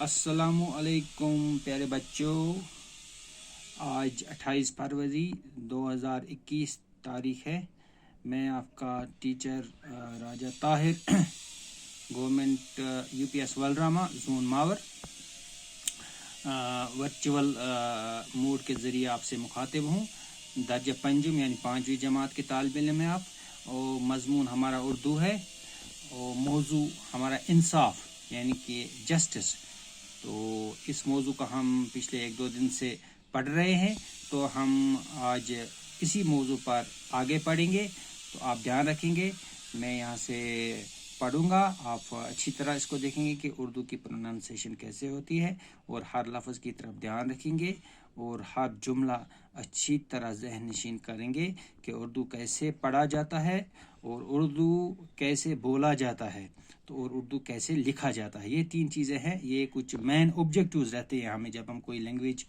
السلام علیکم پیارے بچوں. آج 28 فروری 2021 تاریخ ہے. میں آپ کا teacher Raja Tahir government U P S ولرامہ زون ماور ورچوئل موڈ کے ذریعے آپ سے مخاطب ہوں. درجہ پنجم یعنی 5ویں جماعت کے طالب علم ہیں آپ، اور مضمون ہمارا اردو ہے، اور موضوع ہمارا انصاف یعنی کہ جسٹس. تو اس موضوع کا ہم پچھلے 1-2 دن سے پڑھ رہے ہیں، تو ہم آج اسی موضوع پر آگے پڑھیں گے. تو آپ دھیان رکھیں گے، میں یہاں سے پڑھوں گا، آپ اچھی طرح اس کو دیکھیں گے کہ اردو کی پروننسیشن کیسے ہوتی ہے، اور ہر لفظ کی طرف دھیان رکھیں گے، اور ہر جملہ اچھی طرح ذہن نشین کریں گے کہ اردو کیسے پڑھا جاتا ہے، اور اردو کیسے بولا جاتا ہے، تو اور اردو کیسے لکھا جاتا ہے. یہ 3 چیزیں ہیں. یہ کچھ مین آبجیکٹیوز رہتے ہیں ہمیں جب ہم کوئی لینگویج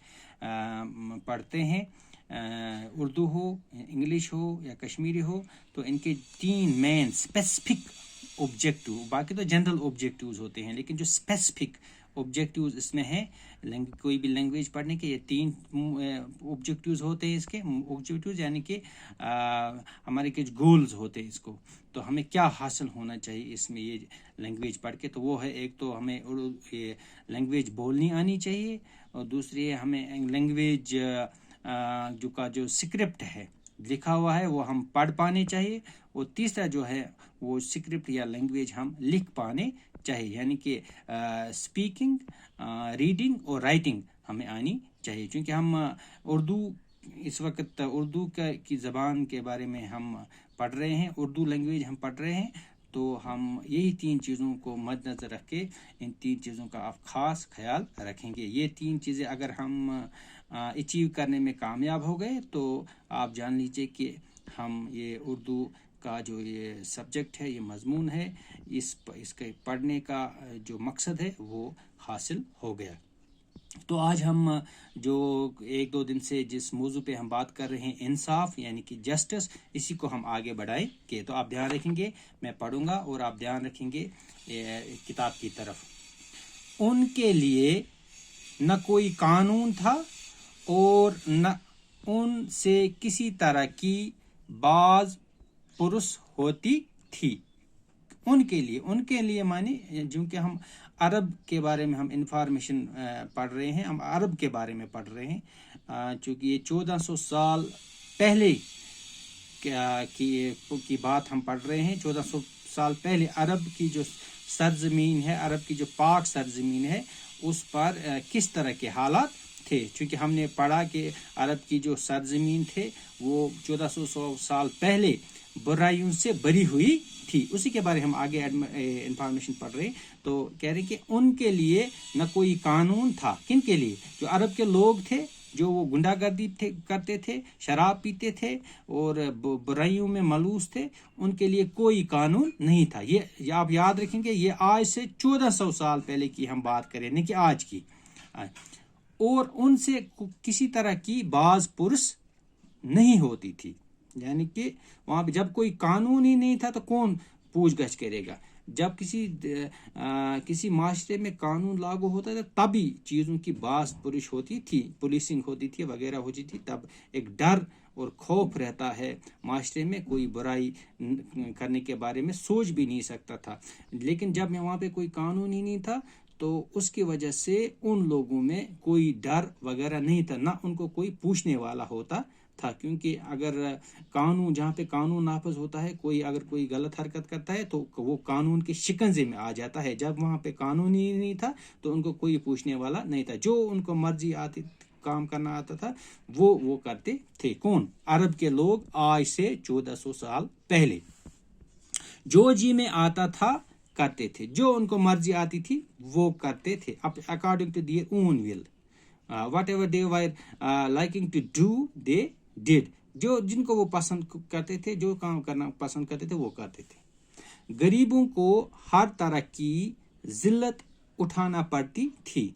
پڑھتے ہیں، اردو ہو، انگلش ہو یا کشمیری ہو. تو ان کے 3 مین اسپیسیفک آبجیکٹیو، باقی تو جنرل آبجیکٹیوز ہوتے ہیں، لیکن جو اسپیسیفک آبجیکٹیوز اس میں ہیں کوئی بھی لینگویج پڑھنے کے، یہ 3 آبجیکٹیوز ہوتے ہیں. اس کے آبجیکٹیوز یعنی کہ ہمارے کچھ گولز ہوتے ہیں اس کو. تو ہمیں کیا حاصل ہونا چاہیے اس میں یہ لینگویج پڑھ کے؟ تو وہ ہے، ایک تو ہمیں یہ لینگویج بولنی آنی چاہیے، اور دوسری ہے ہمیں لینگویج جو اسکرپٹ ہے لکھا ہوا ہے وہ ہم پڑھ پانے چاہیے، اور تیسرا جو ہے وہ اسکرپٹ یا لینگویج ہم لکھ پانے چاہیے، یعنی کہ اسپیکنگ، ریڈنگ اور رائٹنگ ہمیں آنی چاہیے. چونکہ ہم اردو اس وقت اردو کی زبان کے بارے میں ہم پڑھ رہے ہیں، اردو لینگویج ہم پڑھ رہے ہیں، تو ہم یہی 3 چیزوں کو مد نظر رکھ کے ان 3 چیزوں کا آپ خاص خیال رکھیں گے. یہ 3 چیزیں اگر ہم اچیو کرنے میں کامیاب ہو گئے تو آپ جان لیجئے کہ ہم یہ اردو کا جو یہ سبجیکٹ ہے، یہ مضمون ہے، اس کے پڑھنے کا جو مقصد ہے وہ حاصل ہو گیا. تو آج ہم جو 1-2 دن سے جس موضوع پہ ہم بات کر رہے ہیں، انصاف یعنی کہ جسٹس، اسی کو ہم آگے بڑھائیں گے. تو آپ دھیان رکھیں گے، میں پڑھوں گا اور آپ دھیان رکھیں گے کتاب کی طرف. ان کے لیے نہ کوئی قانون تھا اور نہ ان سے کسی طرح کی باز پرس ہوتی تھی. ان کے لیے معنی چونکہ ہم عرب کے بارے میں ہم انفارمیشن پڑھ رہے ہیں، ہم عرب کے بارے میں پڑھ رہے ہیں، چونکہ یہ 1400 سال پہلے کی بات ہم پڑھ رہے ہیں. 1400 سال پہلے عرب کی جو سرزمین ہے، عرب کی جو پاک سرزمین ہے، اس پر کس طرح کے حالات تھے. چونکہ ہم نے پڑھا کہ عرب کی جو سرزمین تھے وہ 1400 سال پہلے برائیوں سے بری ہوئی تھی. اسی کے بارے ہم آگے انفارمیشن پڑھ رہے ہیں. تو کہہ رہے کہ ان کے لیے نہ کوئی قانون تھا. کن کے لیے؟ جو عرب کے لوگ تھے، جو وہ گنڈا گردی کرتے تھے، شراب پیتے تھے اور برائیوں میں ملوث تھے، ان کے لیے کوئی قانون نہیں تھا. یہ آپ یاد رکھیں گے، یہ آج سے 1400 سال پہلے کی ہم بات کریں، نہیں کہ آج کی. اور ان سے کسی طرح کی باز پرس نہیں ہوتی تھی. یعنی کہ وہاں پہ جب کوئی قانون ہی نہیں تھا تو کون پوچھ گچھ کرے گا؟ جب کسی معاشرے میں قانون لاگو ہوتا تھا تبھی چیزوں کی باز پرش ہوتی تھی، پولیسنگ ہوتی تھی وغیرہ ہوتی تھی. تب ایک ڈر اور خوف رہتا ہے معاشرے میں، کوئی برائی کرنے کے بارے میں سوچ بھی نہیں سکتا تھا. لیکن جب وہاں پہ کوئی قانون ہی نہیں تھا تو اس کی وجہ سے ان لوگوں میں کوئی ڈر وغیرہ نہیں تھا، نہ ان کو کوئی پوچھنے والا ہوتا تھا. کیونکہ اگر جہاں پہ قانون نافذ ہوتا ہے، اگر کوئی غلط حرکت کرتا ہے تو وہ قانون کے شکنجے میں آ جاتا ہے. جب وہاں پہ قانون ہی نہیں تھا تو ان کو کوئی پوچھنے والا نہیں تھا. جو ان کو مرضی آتی کام کرنا آتا تھا وہ کرتے تھے. کون؟ عرب کے لوگ. آج سے 1400 سال پہلے جو جی میں آتا تھا کرتے تھے، جو ان کو مرضی آتی تھی وہ کرتے تھے، according to their own will. Whatever they were liking to do they did. جن کو وہ پسند کرتے تھے، جو کام کرنا پسند کرتے تھے وہ کرتے تھے. غریبوں کو ہر طرح کی ذلت اٹھانا پڑتی تھی.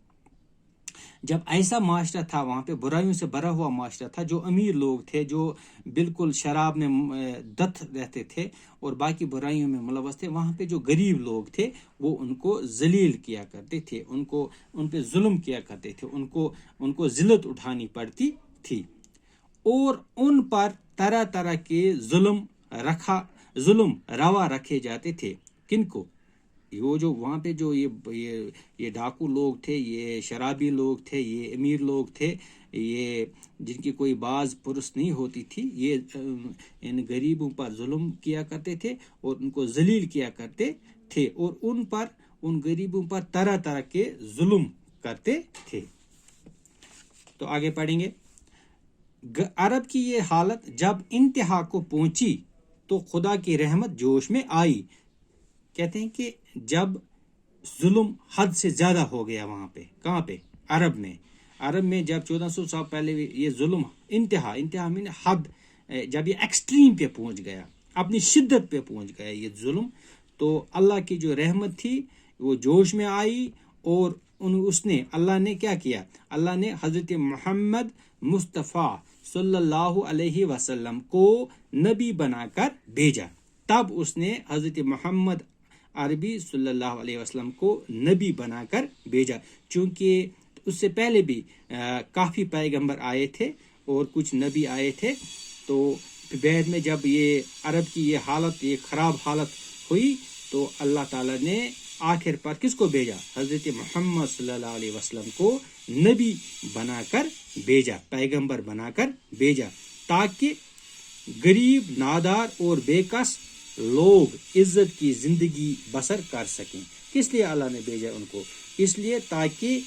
جب ایسا معاشرہ تھا وہاں پہ برائیوں سے بھرا ہوا معاشرہ تھا، جو امیر لوگ تھے جو بالکل شراب میں دت رہتے تھے اور باقی برائیوں میں ملوث تھے، وہاں پہ جو غریب لوگ تھے وہ ان کو ذلیل کیا کرتے تھے، ان پہ ظلم کیا کرتے تھے، ان کو ذلت اٹھانی پڑتی تھی، اور ان پر طرح طرح کے ظلم روا رکھے جاتے تھے۔ کن کو؟ وہ جو وہاں پہ جو یہ ڈاکو لوگ تھے، یہ شرابی لوگ تھے، یہ امیر لوگ تھے، یہ جن کی کوئی باز پرس نہیں ہوتی تھی، یہ ان غریبوں پر ظلم کیا کرتے تھے اور ان کو ذلیل کیا کرتے تھے، اور ان غریبوں پر طرح طرح کے ظلم کرتے تھے۔ تو آگے پڑھیں گے۔ عرب کی یہ حالت جب انتہا کو پہنچی تو خدا کی رحمت جوش میں آئی۔ کہتے ہیں کہ جب ظلم حد سے زیادہ ہو گیا وہاں پہ، کہاں پہ؟ عرب میں جب 1400 سال پہلے یہ ظلم انتہا میں حد، جب یہ ایکسٹریم پہ پہنچ گیا، اپنی شدت پہ پہنچ گیا یہ ظلم، تو اللہ کی جو رحمت تھی وہ جوش میں آئی، اور اللہ نے کیا کیا؟ اللہ نے حضرت محمد مصطفیٰ صلی اللہ علیہ وسلم کو نبی بنا کر بھیجا۔ تب اس نے حضرت محمد عربی صلی اللہ علیہ وسلم کو نبی بنا کر بھیجا، چونکہ اس سے پہلے بھی کافی پیغمبر آئے تھے اور کچھ نبی آئے تھے، تو بعد میں جب یہ عرب کی یہ خراب حالت ہوئی تو اللہ تعالیٰ نے آخر پر کس کو بھیجا؟ حضرت محمد صلی اللہ علیہ وسلم کو نبی بنا کر بھیجا، پیغمبر بنا کر بھیجا، تاکہ غریب، نادار اور بے کس لوگ عزت کی زندگی بسر کر سکیں۔ کس لیے اللہ نے بھیجا ان کو؟ اس لیے تاکہ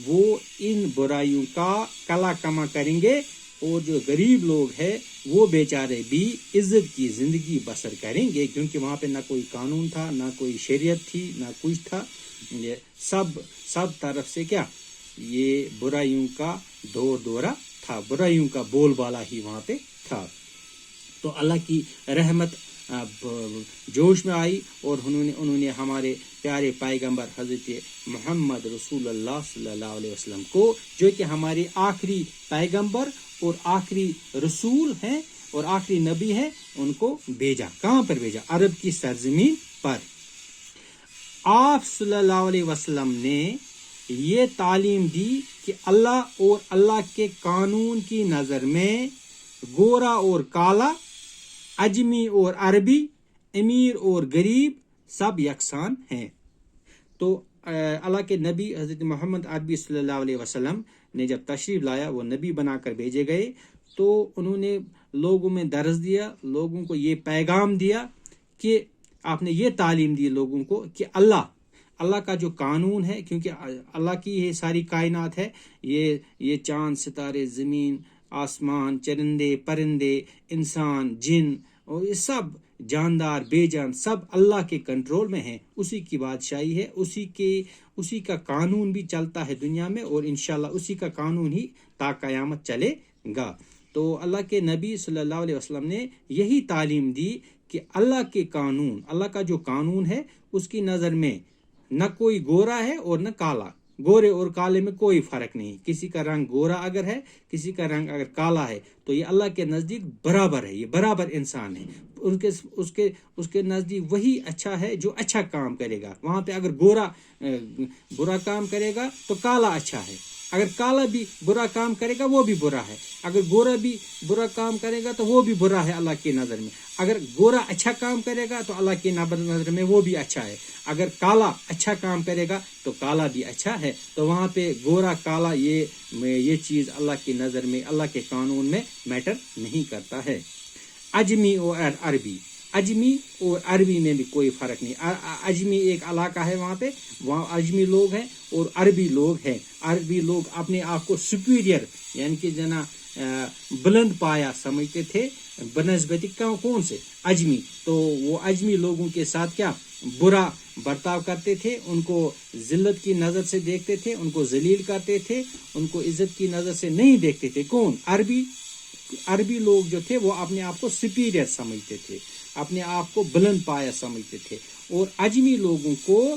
وہ ان برائیوں کا کلا کما کریں گے، اور جو غریب لوگ ہیں وہ بیچارے بھی عزت کی زندگی بسر کریں گے، کیونکہ وہاں پہ نہ کوئی قانون تھا، نہ کوئی شریعت تھی، نہ کچھ تھا، سب طرف سے کیا؟ یہ برائیوں کا دورہ تھا، برائیوں کا بول بالا ہی وہاں پہ تھا۔ تو اللہ کی رحمت جوش میں آئی، اور انہوں نے ہمارے پیارے پیغمبر حضرت محمد رسول اللہ صلی اللہ علیہ وسلم کو، جو کہ ہمارے آخری پیغمبر اور آخری رسول ہیں اور آخری نبی ہیں، ان کو بھیجا۔ کہاں پر بھیجا؟ عرب کی سرزمین پر۔ آپ صلی اللہ علیہ وسلم نے یہ تعلیم دی کہ اللہ اور اللہ کے قانون کی نظر میں گورا اور کالا، اجمی اور عربی، امیر اور غریب سب یکساں ہیں۔ تو اللہ کے نبی حضرت محمد عربی صلی اللہ علیہ وسلم نے جب تشریف لایا، وہ نبی بنا کر بھیجے گئے، تو انہوں نے لوگوں میں درس دیا، لوگوں کو یہ پیغام دیا کہ آپ نے یہ تعلیم دی لوگوں کو کہ اللہ کا جو قانون ہے، کیونکہ اللہ کی یہ ساری کائنات ہے، یہ چاند، ستارے، زمین، آسمان، چرندے، پرندے، انسان، جن، اور یہ سب جاندار، بے جان، سب اللہ کے کنٹرول میں ہیں، اسی کی بادشاہی ہے، اسی کا قانون بھی چلتا ہے دنیا میں، اور انشاءاللہ اسی کا قانون ہی تا قیامت چلے گا۔ تو اللہ کے نبی صلی اللہ علیہ وسلم نے یہی تعلیم دی کہ اللہ کے قانون، اللہ کا جو قانون ہے، اس کی نظر میں نہ کوئی گورا ہے اور نہ کالا، گورے اور کالے میں کوئی فرق نہیں، کسی کا رنگ گورا اگر ہے، کسی کا رنگ اگر کالا ہے، تو یہ اللہ کے نزدیک برابر ہے، یہ برابر انسان ہے، اس کے نزدیک وہی اچھا ہے جو اچھا کام کرے گا۔ وہاں پہ اگر گورا برا کام کرے گا تو کالا اچھا ہے، اگر کالا بھی برا کام کرے گا وہ بھی برا ہے، اگر گورا بھی برا کام کرے گا تو وہ بھی برا ہے اللہ کی نظر میں، اگر گورا اچھا کام کرے گا تو اللہ کی نظر میں وہ بھی اچھا ہے، اگر کالا اچھا کام کرے گا تو کالا بھی اچھا ہے۔ تو وہاں پہ گورا کالا یہ چیز اللہ کی نظر میں، اللہ کے قانون میں میٹر نہیں کرتا ہے۔ اجمی اور عربی، اجمی اور عربی میں بھی کوئی فرق نہیں۔ اجمی ایک علاقہ ہے، وہاں اجمی لوگ ہیں اور عربی لوگ ہیں۔ عربی لوگ اپنے آپ کو سپیریئر، یعنی کہ بلند پایا سمجھتے تھے بنسبت کون سے؟ اجمی۔ تو وہ اجمی لوگوں کے ساتھ کیا برا برتاؤ کرتے تھے، ان کو ذلت کی نظر سے دیکھتے تھے، ان کو ذلیل کرتے تھے، ان کو عزت کی نظر سے نہیں دیکھتے تھے۔ کون؟ عربی لوگ جو تھے وہ اپنے آپ کو سپیریئر سمجھتے تھے، اپنے آپ کو بلند پایا سمجھتے تھے، اور اجمی لوگوں کو